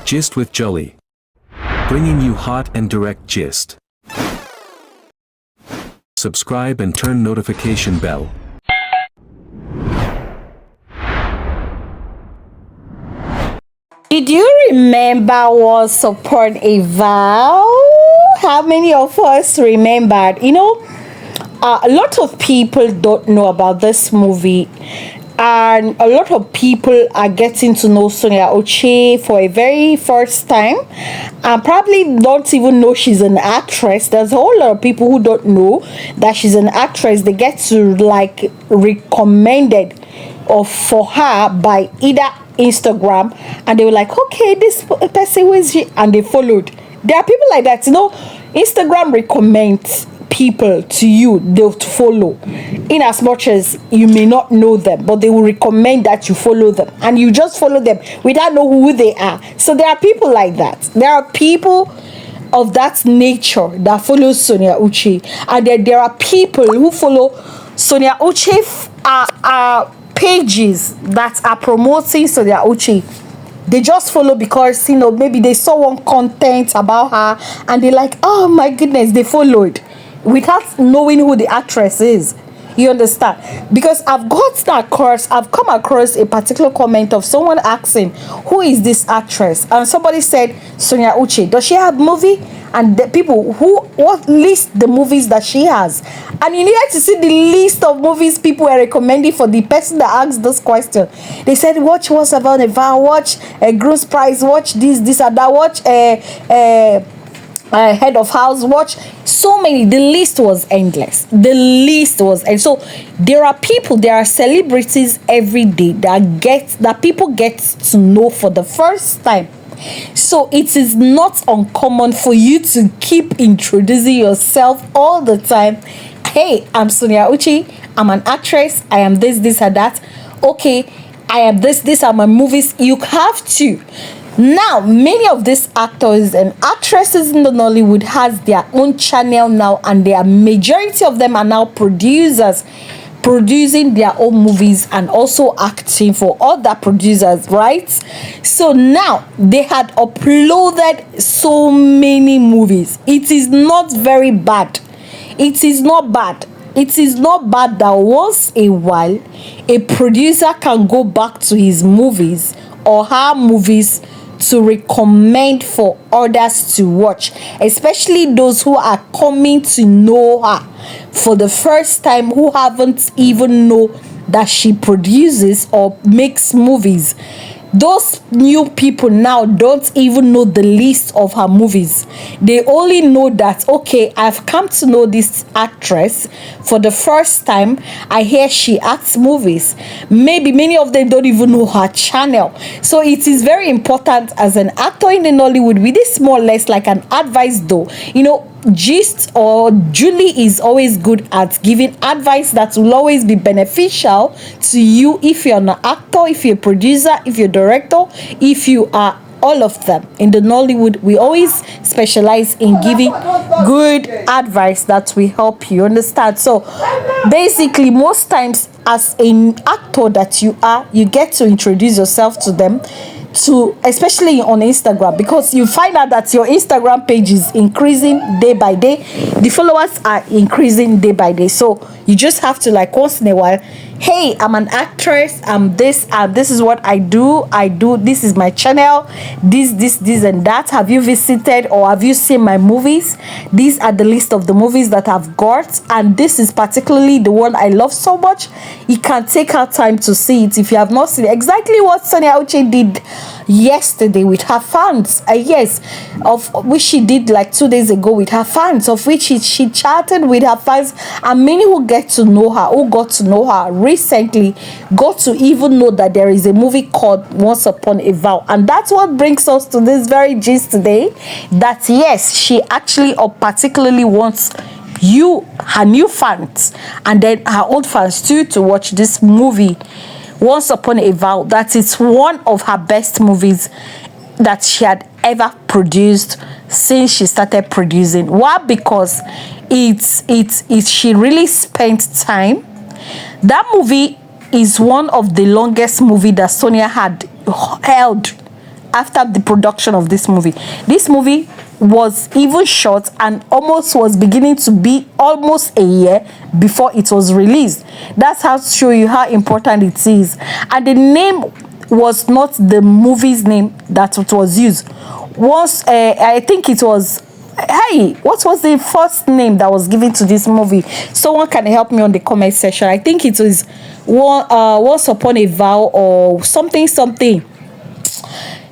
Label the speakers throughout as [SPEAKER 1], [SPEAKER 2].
[SPEAKER 1] Gist with Jolly. Bringing you hot and direct gist. Subscribe and turn notification bell.
[SPEAKER 2] Did you remember Once Upon a Vow? How many of us remembered? A lot of people don't know about this movie, and a lot of people are getting to know Sonia Uche for a very first time, and probably don't even know she's an actress. There's a whole lot of people who don't know that she's an actress. They get to recommended or for her by either Instagram, and they were like, okay, this person, who is she? And they followed. There are people like that. Instagram recommends people to you, they'll follow, in as much as you may not know them, but they will recommend that you follow them, and you just follow them without know who they are. So there are people like that. There are people of that nature that follow Sonia Uche, and then there are people who follow Sonia Uche pages that are promoting Sonia Uche. They just follow because maybe they saw one content about her and they like, oh my goodness, they followed without knowing who the actress is. You understand? Because I've come across a particular comment of someone asking, who is this actress? And somebody said, Sonia Uche. Does she have movie? And the people what list the movies that she has. And you needed to see the list of movies people were recommending for the person that asked this question. They said, watch Once Upon a Vow, watch Gross Price, watch this and that, watch Head of House, watch so many. The list was endless. And so there are celebrities every day that people get to know for the first time. So it is not uncommon for you to keep introducing yourself all the time. Hey, I'm Sonia Uche. I'm an actress. I am this and that. Okay, I am this are my movies. You have to. Now, many of these actors and actresses in the Nollywood has their own channel now, and their majority of them are now producers, producing their own movies and also acting for other producers, right? So now they had uploaded so many movies. It is not very bad. It is not bad. It is not bad that once a while a producer can go back to his movies or her movies to recommend for others to watch, especially those who are coming to know her for the first time, who haven't even know that she produces or makes movies. Those new people now don't even know the list of her movies. They only know that, okay, I've come to know this actress for the first time. I hear she acts movies. Maybe many of them don't even know her channel. So it is very important as an actor in the Nollywood, with this more or less like an advice though. Gist or Julie is always good at giving advice that will always be beneficial to you if you're an actor, if you're a producer, if you're a director, if you are all of them. In the Nollywood, we always specialize in giving good advice that will help you understand. So basically, most times as an actor that you are, you get to introduce yourself to them, especially on Instagram, because you find out that your Instagram page is increasing day by day. The followers are increasing day by day. So you just have to once in a while, hey, I'm an actress, this is what I do, this is my channel, this and that. Have you visited or have you seen my movies? These are the list of the movies that I've got, and this is particularly the one I love so much. You can take out time to see it if you have not seen it. Exactly what Sonia Uche did yesterday with her fans, of which she did 2 days ago with her fans, of which she chatted with her fans, and many who got to know her recently got to even know that there is a movie called Once Upon a Vow. And that's what brings us to this very gist today, that yes, she actually or particularly wants her new fans and then her old fans too to watch this movie Once Upon a Vow. That is one of her best movies that she had ever produced since she started producing. Why? Because she really spent time. That movie is one of the longest movie that Sonia had held after the production of this movie. This movie was even shot and almost was beginning to be almost a year before it was released. That's how to show you how important it is. And the name was not the movie's name that it was used. Once I think it was, hey, what was the first name that was given to this movie? Someone can help me on the comment section. I think it was Once Upon a Vow or something.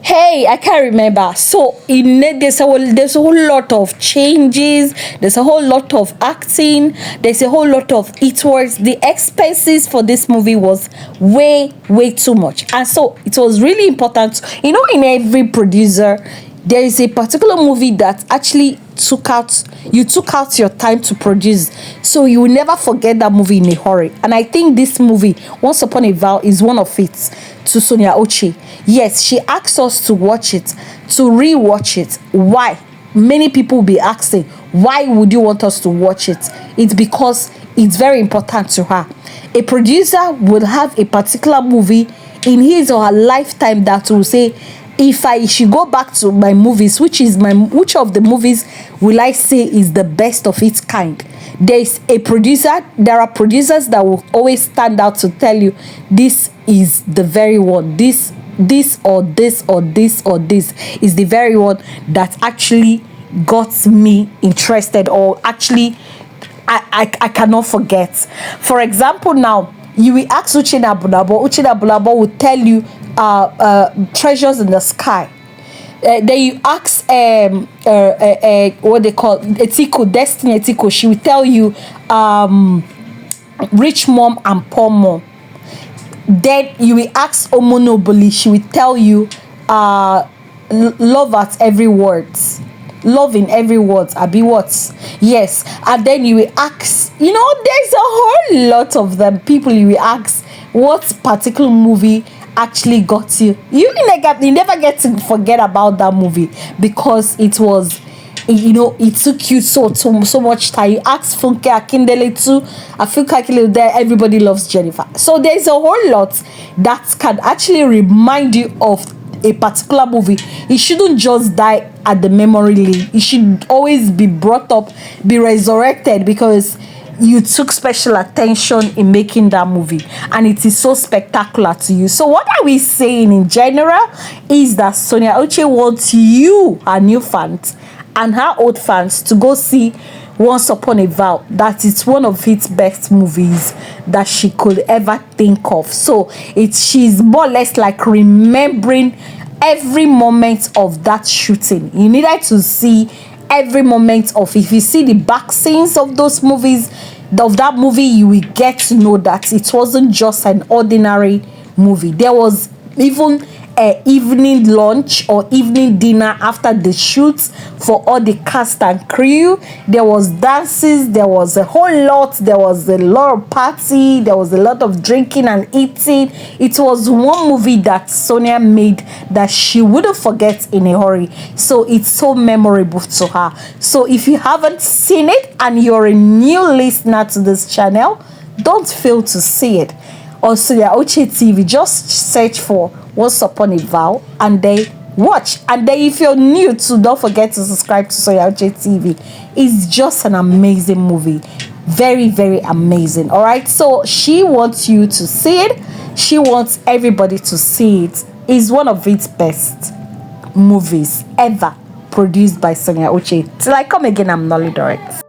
[SPEAKER 2] Hey, I can't remember. So there's a whole lot of changes. There's a whole lot of acting. There's a whole lot of it was the expenses for this movie was way too much, and so it was really important. You know, in every producer, there is a particular movie that actually took out your time to produce, so you will never forget that movie in a hurry. And I think this movie, Once Upon a Vow, is one of it. To Sonia Uche, yes, she asked us to watch it, to re-watch it. Why? Many people will be asking, why would you want us to watch it? It's because it's very important to her. A producer will have a particular movie in his or her lifetime that will say, if I should go back to my movies, which of the movies will I say is the best of its kind? There are producers that will always stand out to tell you this is the very one. This or this is the very one that actually got me interested, or actually I cannot forget. For example, now you will ask Uche Bulabo will tell you Treasures in the Sky. Then you ask what they call Etiko, Destiny Etiko, she will tell you Rich Mom and Poor Mom. Then you will ask Omonoboli, she will tell you Love at Every Words. Love in Every Word, Abi what? Yes. And then you will ask, there's a whole lot of them. People you will ask what particular movie actually got you. You never get to forget about that movie, because it was, it took you so much time. You ask Funke Akindele too. I feel Akindele there, everybody loves Jennifer. So there's a whole lot that can actually remind you of a particular movie. It shouldn't just die at the memory lane. It should always be brought up, be resurrected, because you took special attention in making that movie and it is so spectacular to you. So what are we saying in general is that Sonia Uche wants you, her new fans and her old fans, to go see Once Upon a Vow. That it's one of its best movies that she could ever think of. So she's more or less like remembering every moment of that shooting. You needed to see every moment of, if you see the back scenes of those movies, of that movie, you will get to know that it wasn't just an ordinary movie. There was even an evening lunch or evening dinner after the shoots for all the cast and crew. There was dances, there was a whole lot, there was a lot of party, there was a lot of drinking and eating. It was one movie that Sonia made that she wouldn't forget in a hurry. So it's so memorable to her. So if you haven't seen it and you're a new listener to this channel, don't fail to see it. On Sonia Uche TV, just search for Once Upon a Vow and then watch. And then if you're new to, don't forget to subscribe to Sonia Uche TV. It's just an amazing movie. Very, very amazing. All right. So she wants you to see it. She wants everybody to see it. It's one of its best movies ever produced by Sonia Uche. Till I come again, I'm Nolly Direct.